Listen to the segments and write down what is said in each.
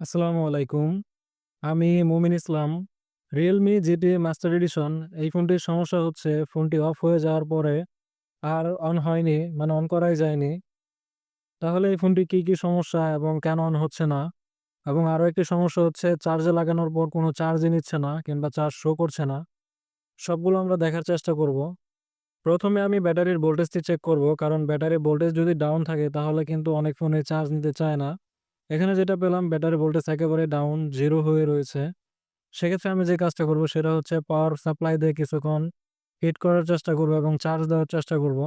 আসসালামু আলাইকুম। আমি মুমিন ইসলাম। Realme GT মাস্টার এডিশন এই ফোনটির সমস্যা হচ্ছে ফোনটি অফ হয়ে যাওয়ার পরে আর অন হয়নি, মানে অন করাই যায়নি। তাহলে এই ফোনটি কি সমস্যা এবং কেন অন হচ্ছে না? এবং আরো একটি সমস্যা হচ্ছে চার্জে লাগানোর পর কোনো চার্জই নিচ্ছে না কিংবা চার্জ শো করছে না। সবগুলো আমরা দেখার চেষ্টা করব। ১ম এ আমি ব্যাটারির ভোল্টেজটি চেক করব, কারণ ব্যাটারির ভোল্টেজ যদি ডাউন থাকে তাহলে কিন্তু অনেক ফোনে চার্জ নিতে চায় না। এখানে যেটা পেলাম ব্যাটারির ভোল্টেজ একেবারে ডাউন 0 হয়ে রয়েছে। সেক্ষেত্রে আমি যে কাজটা করব সেটা হচ্ছে পাওয়ার সাপ্লাই দিয়ে কিছুক্ষণ হিট করার চেষ্টা করব এবং চার্জ দেওয়ার চেষ্টা করব।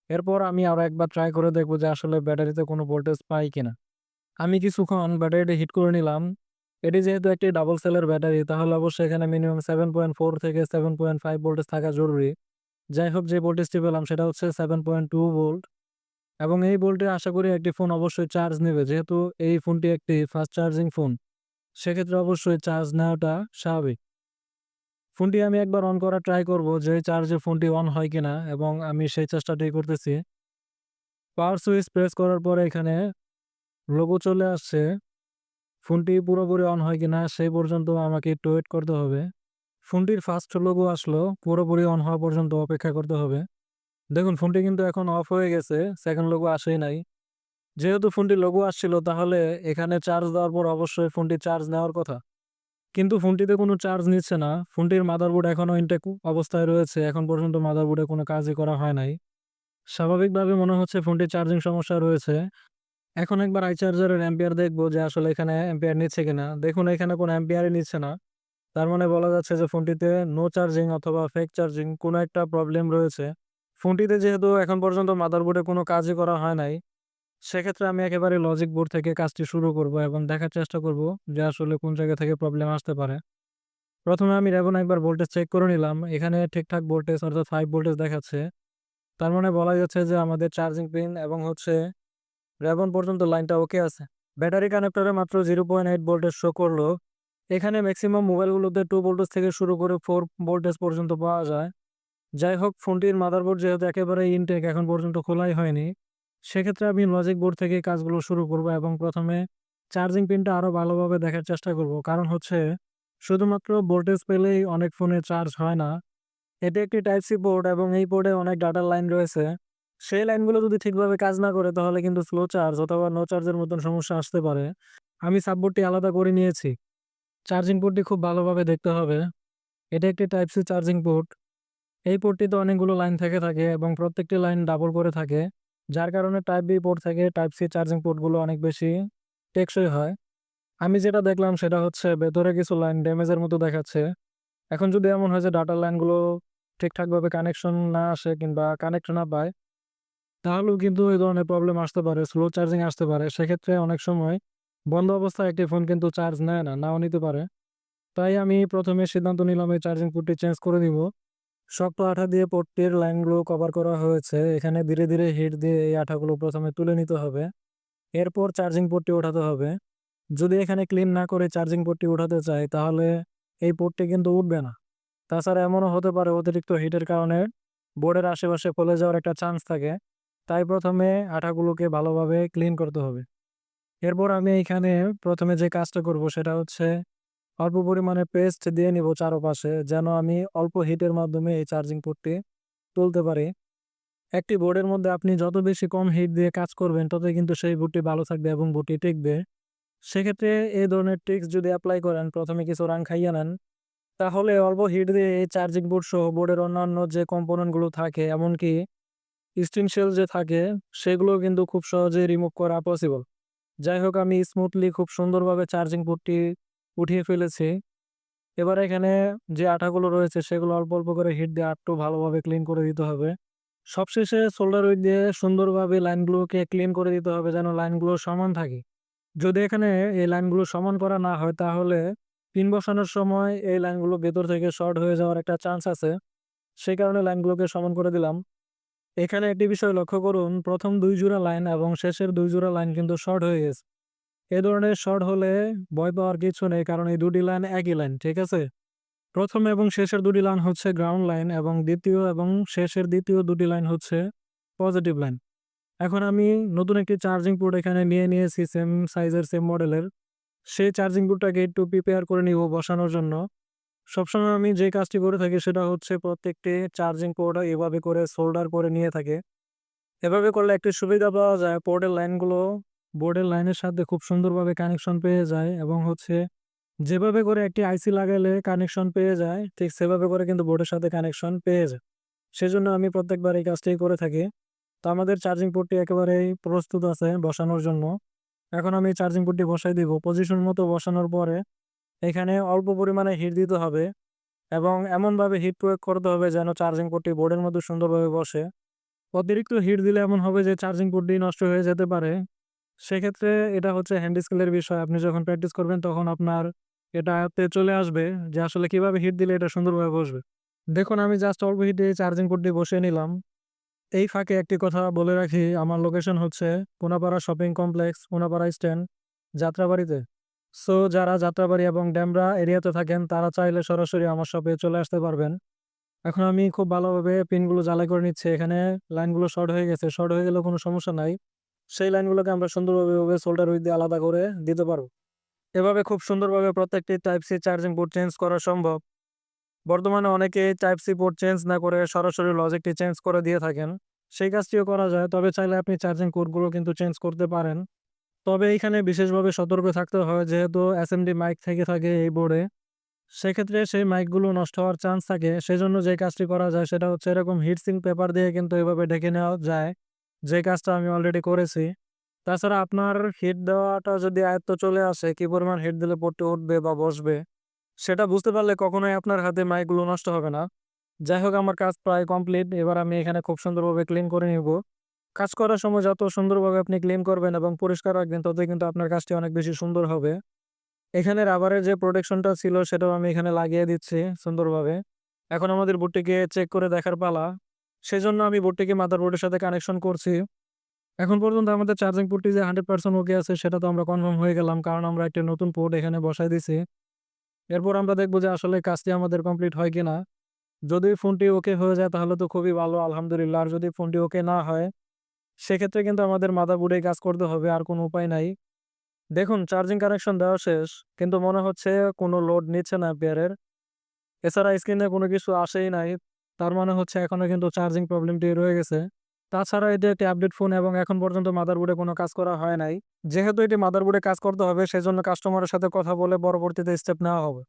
এরপর আমি আরো একবার ট্রাই করে দেখব যে আসলে ব্যাটারিতে কোনো ভোল্টেজ পাই কিনা। আমি কিছুক্ষণ ব্যাটারিটা হিট করে নিলাম। এটি যেহেতু একটি ডাবল সেলের ব্যাটারি, তাহলে অবশ্যই এখানে মিনিমাম 7.4 থেকে 7.5 ভোল্টেজ থাকা জরুরি। যাই হোক, যে ভোল্টেজটি পেলাম সেটা হচ্ছে 7.2 ভোল্ট এবং এই ভোল্টে আশা করি একটি ফোন অবশ্যই চার্জ নেবে। যেহেতু এই ফোনটি একটি ফাস্ট চার্জিং ফোন, সেক্ষেত্রে অবশ্যই চার্জ নেওয়াটা স্বাভাবিক। ফোনটি আমি একবার অন করার ট্রাই করব যে চার্জে ফোনটি অন হয় কিনা, এবং আমি সেই চেষ্টাটাই করতেছি। পাওয়ার সুইচ প্রেস করার পরে এখানে লোগো চলে আসছে। ফোনটি পুরোপুরি অন হয় কিনা সেই পর্যন্ত আমাকে একটু ওয়েট করতে হবে। ফোনটির ফার্স্ট লোগো আসলো, পুরোপুরি অন হওয়া পর্যন্ত অপেক্ষা করতে হবে। দেখুন, ফোনটি কিন্তু এখন অফ হয়ে গেছে, সেকেন্ড লোগো আসেই নাই। যেহেতু ফোনটির লোগো আসছিল তাহলে এখানে চার্জ দেওয়ার পর অবশ্যই ফোনটি চার্জ নেওয়ার কথা। কিন্তু ফোনটিতে কোনো চার্জ নিচ্ছে না। ফোনটির মাদারবোর্ড এখনো ইনটেক অবস্থায় রয়েছে। এখন পর্যন্ত মাদারবোর্ডে কোনো কাজই করা হয় নাই। স্বাভাবিকভাবে মনে হচ্ছে ফোনটির চার্জিং সমস্যা রয়েছে। এখন একবার iCharger-এর অ্যাম্পিয়ার দেখবো যে আসলে এখানে অ্যাম্পিয়ার নিচ্ছে কিনা। দেখুন, এখানে কোনো অ্যাম্পিয়ারই নিচ্ছে না। তার মানে বলা যাচ্ছে যে ফোনটিতে নো চার্জিং অথবা ফেক চার্জিং কোনো একটা প্রবলেম রয়েছে। ফোনটিতে যেহেতু এখন পর্যন্ত মাদারবোর্ডে কোনো কাজই করা হয় নাই, সেক্ষেত্রে আমি একেবারে লজিক বোর্ড থেকে কাজটি শুরু করব এবং দেখার চেষ্টা করব যে আসলে কোন জায়গা থেকে প্রবলেম আসতে পারে। ১ম এ আমি Revon একবার ভোল্টেজ চেক করে নিলাম। এখানে ঠিকঠাক ভোল্টেজ অর্থাৎ 5 ভোল্টেজ দেখাচ্ছে। তার মানে বলা যাচ্ছে যে আমাদের চার্জিং পিন এবং হচ্ছে Revon পর্যন্ত লাইনটা ওকে আছে। ব্যাটারি কানেক্টরে মাত্র 0.8 ভোল্টেজ শো করলো। এখানে মেক্সিমাম মোবাইলগুলোতে 2 ভোল্টেজ থেকে শুরু করে 4 ভোল্টেজ পর্যন্ত পাওয়া যায়। যাই হোক, ফোনটির মাদারবোর্ড যেহেতু একেবারে ইনটেক, এখন পর্যন্ত খোলাই হয়নি। সেক্ষেত্রে আমি লজিক বোর্ড থেকে কাজগুলো শুরু করব এবং ১ম এ চার্জিং পিনটা আরো ভালোভাবে দেখার চেষ্টা করব। কারণ হচ্ছে শুধুমাত্র ভোল্টেজ পেলেই অনেক ফোনে চার্জ হয় না। এটি একটি টাইপ সি পোর্ট এবং এই পোর্টে অনেক ডাটার লাইন রয়েছে। সেই লাইনগুলো যদি ঠিকভাবে কাজ না করে তাহলে কিন্তু স্লো চার্জ অথবা নো চার্জের মতন সমস্যা আসতে পারে। আমি সাববোর্ডটি আলাদা করে নিয়েছি। চার্জিং পোর্টটি খুব ভালোভাবে দেখতে হবে। এটা একটি টাইপ সি চার্জিং পোর্ট। এই পোর্টটিতে অনেকগুলো লাইন থেকে থাকে এবং প্রত্যেকটি লাইন ডাবল করে থাকে। যার কারণে টাইপ বি পোর্ট থেকে টাইপ সি চার্জিং পোর্টগুলো অনেক বেশি টেকসই হয়। আমি যেটা দেখলাম সেটা হচ্ছে ভেতরে কিছু লাইন ড্যামেজের মতো দেখাচ্ছে। এখন যদি এমন হয় যে ডাটার লাইনগুলো ঠিকঠাকভাবে কানেকশন না আসে কিংবা কানেক্ট না পায়, তাহলেও কিন্তু এই ধরনের প্রবলেম আসতে পারে, স্লো চার্জিং আসতে পারে। সেক্ষেত্রে অনেক সময় বন্ধ অবস্থায় একটি ফোন কিন্তু চার্জ নেয় না, নাও নিতে পারে। তাই আমি ১ম এ সিদ্ধান্ত নিলাম এই চার্জিং পোর্টটি চেঞ্জ করে দিব। শক্ত আঠা দিয়ে পোর্টটির লাইনগুলো কভার করা হয়েছে। এখানে ধীরে, ধীরে হিট দিয়ে এই আঠাগুলো ১ম এ তুলে নিতে হবে। এরপর চার্জিং পোর্টটি ওঠাতে হবে। যদি এখানে ক্লিন না করে চার্জিং পোর্টটি উঠাতে চাই তাহলে এই পোর্টটি কিন্তু উঠবে না। তাছাড়া এমনও হতে পারে অতিরিক্ত হিটের কারণে বোর্ডের আশেপাশে ফলে যাওয়ার একটা চান্স থাকে। তাই ১ম এ আঠাগুলোকে ভালোভাবে ক্লিন করতে হবে। এরপর আমি এইখানে ১ম এ যে কাজটা করব সেটা হচ্ছে অল্প পরিমাণে পেস্ট দিয়ে নিব চারপাশে, যেন আমি অল্প হিটের মাধ্যমে এই চার্জিং পোর্টটি তুলতে পারি। একটি বোর্ডের মধ্যে আপনি যত বেশি কম হিট দিয়ে কাজ করবেন ততই কিন্তু সেই বোর্ডটি ভালো থাকবে এবং বোর্ডটি টিকবে। সেক্ষেত্রে এই ধরনের ট্রিক্স যদি এপ্লাই করেন, ১ম এ কিছু রান খাইয়ে নেন, তাহলে অল্প হিট দিয়ে এই চার্জিং বোর্ড সহ বোর্ডের অন্যান্য যে কম্পোনেন্ট গুলো থাকে, এমনকি এসেনশিয়াল যে থাকে, সেগুলোও কিন্তু খুব সহজেই রিমুভ করা পসিবল। যাই হোক, আমি স্মুথলি খুব সুন্দরভাবে চার্জিং পোর্টটি উঠিয়ে ফেলেছি। এবার এখানে যে আঠাগুলো রয়েছে সেগুলো অল্প, অল্প করে হিট দিয়ে আরেকটু ভালোভাবে ক্লিন করে দিতে হবে। সবশেষে সোল্ডার উইক দিয়ে সুন্দরভাবে লাইনগুলোকে ক্লিন করে দিতে হবে যেন লাইনগুলো সমান থাকে। যদি এখানে এই লাইনগুলো সমান করা না হয় তাহলে পিন বসানোর সময় এই লাইনগুলো ভেতর থেকে শর্ট হয়ে যাওয়ার একটা চান্স আছে। সেই কারণে লাইনগুলোকে সমান করে দিলাম। এখানে একটি বিষয় লক্ষ্য করুন, ১ম ২ জোড়া লাইন এবং শেষের ২ জোড়া লাইন কিন্তু শর্ট হয়ে গেছে। এ ধরনের শর্ট হলে ভয় পাওয়ার কিছু নেই, কারণ এই ২ টি লাইন একই লাইন, ঠিক আছে? ১ম এবং শেষের ২ টি লাইন হচ্ছে গ্রাউন্ড লাইন এবং ২য় এবং শেষের ২য় ২ টি লাইন হচ্ছে পজিটিভ লাইন। এখন আমি নতুন একটি চার্জিং পোর্ট এখানে নিয়ে নিয়েছি সেম সাইজের সেম মডেলের। সেই চার্জিং বোর্ডটাকে একটু প্রিপেয়ার করে নিব বসানোর জন্য। সবসময় আমি যে কাজটি করে থাকি সেটা হচ্ছে প্রত্যেকটি চার্জিং পোর্ট এভাবে করে সোল্ডার করে নিয়ে থাকি। এভাবে করলে একটি সুবিধা পাওয়া যায়, পোর্টের লাইনগুলো বোর্ডের লাইনের সাথে খুব সুন্দরভাবে কানেকশন পেয়ে যায় এবং হচ্ছে যেভাবে করে একটি আইসি লাগাইলে কানেকশন পেয়ে যায়, ঠিক সেভাবে করে কিন্তু বোর্ডের সাথে কানেকশন পেয়ে যায়। সেজন্য আমি প্রত্যেকবার এই কাজটাই করে থাকি। তো আমাদের চার্জিং পোর্টটি একেবারেই প্রস্তুত আছে বসানোর জন্য। এখন আমি চার্জিং পোর্টটি বসাই দিব। পজিশন মতো বসানোর পরে এখানে অল্প পরিমাণে হিট দিতে হবে এবং এমনভাবে হিট প্রয়োগ করতে হবে যেন চার্জিং পোর্টটি বোর্ডের মধ্যে সুন্দরভাবে বসে। অতিরিক্ত হিট দিলে এমন হবে যে চার্জিং পোর্টটি নষ্ট হয়ে যেতে পারে। সেক্ষেত্রে এটা হচ্ছে হ্যান্ড স্কিলের বিষয়। আপনি যখন প্র্যাকটিস করবেন তখন আপনার এটা আয়ত্তে চলে আসবে যে আসলে কিভাবে হিট দিলে এটা সুন্দরভাবে বসবে। দেখুন আমি জাস্ট অল্প হিটে চার্জিং পোর্টটি বসিয়ে নিলাম। এই ফাঁকে একটি কথা বলে রাখি, আমার লোকেশন হচ্ছে Konapara shopping complex, Konapara stand, যাত্রাবাড়িতে। সো যারা যাত্রাবাড়ি এবং ডেমরা এরিয়াতে থাকেন তারা চাইলে সরাসরি আমার শপে চলে আসতে পারবেন। এখন আমি খুব ভালোভাবে পিনগুলো ঝালাই করে নিচ্ছি। এখানে লাইনগুলো শর্ট হয়ে গেছে। শর্ট হয়ে গেলেও কোনো সমস্যা নাই। সেই লাইনগুলোকে আমরা সুন্দরভাবে এভাবে সোল্ডার উইথ দিয়ে আলাদা করে দিতে পারব। এভাবে খুব সুন্দরভাবে প্রত্যেকটি type C charging port change করা সম্ভব। বর্তমানে অনেকেই টাইপ সি পোর্ট চেঞ্জ না করে সরাসরি লজিকটি চেঞ্জ করে দিয়ে থাকেন। সেই কাজটিও করা যায়। তবে চাইলে আপনি চার্জিং পোর্টগুলো কিন্তু চেঞ্জ করতে পারেন। তবে এইখানে বিশেষভাবে সতর্ক থাকতে হয় যেহেতু এসএমডি মাইক থেকে থাকে এই বোর্ডে। সেক্ষেত্রে সেই মাইকগুলো নষ্ট হওয়ার চান্স থাকে। সেজন্য যে কাজটি করা যায় সেটা হচ্ছে এরকম হিট সিঙ্ক পেপার দিয়ে কিন্তু এভাবে ঢেকে নেওয়া যায়। যে কাজটা আমি অলরেডি করেছি। তাছাড়া আপনার হিট দেওয়াটা যদি আয়ত্ত চলে আসে, কি পরিমাণ হিট দিলে পড়তে উঠবে বা বসবে, সেটা বুঝতে পারলে কখনোই আপনার হাতে মাইকগুলো নষ্ট হবে না। যাই হোক আমার কাজ প্রায় কমপ্লিট। এবার আমি এখানে খুব সুন্দরভাবে ক্লিন করে নিব। কাজ করার সময় যত সুন্দরভাবে আপনি ক্লিন করবেন এবং পরিষ্কার রাখবেন ততই কিন্তু আপনার কাজটি অনেক বেশি সুন্দর হবে। এখানে রাবারের যে প্রোটেকশনটা ছিল সেটাও আমি এখানে লাগিয়ে দিচ্ছি সুন্দরভাবে। এখন আমাদের বোর্ডটিকে চেক করে দেখার পালা। সেজন্য আমি বোর্ডটিকে মাদারবোর্ডের সাথে কানেকশন করছি। এখন পর্যন্ত আমাদের চার্জিং পোর্টটি যে 100% ওকে আছে সেটা তো আমরা কনফার্ম হয়ে গেলাম কারণ আমরা একটা নতুন পোর্ট এখানে বসায় দিছি। এরপর আমরা দেখব যে আসলে কাজটি আমাদের কমপ্লিট হয় কিনা। যদি ফোনটি ওকে হয়ে যায় তাহলে তো খুবই ভালো আলহামদুলিল্লাহ। আর যদি ফোনটি ওকে না হয় সেক্ষেত্রে কিন্তু আমাদের মাদারবোর্ডেই কাজ করতে হবে, আর কোনো উপায় নাই। দেখুন চার্জিং কানেকশন দেওয়া শেষ কিন্তু মনে হচ্ছে কোনো লোড নিচ্ছে না এম্পিয়ারের। এছাড়া স্ক্রিনে কোনো কিছু আসেই নাই। তার মানে হচ্ছে এখনো কিন্তু চার্জিং প্রবলেমটি রয়ে গেছে। তাছাড়া এটি একটি আপডেট ফোন এবং এখন পর্যন্ত মাদারবোর্ডে কোনো কাজ করা হয় নাই। যেহেতু এটি মাদারবোর্ডে কাজ করতে হবে সেজন্য কাস্টমারের সাথে কথা বলে পরবর্তীতে স্টেপ নেওয়া হবে।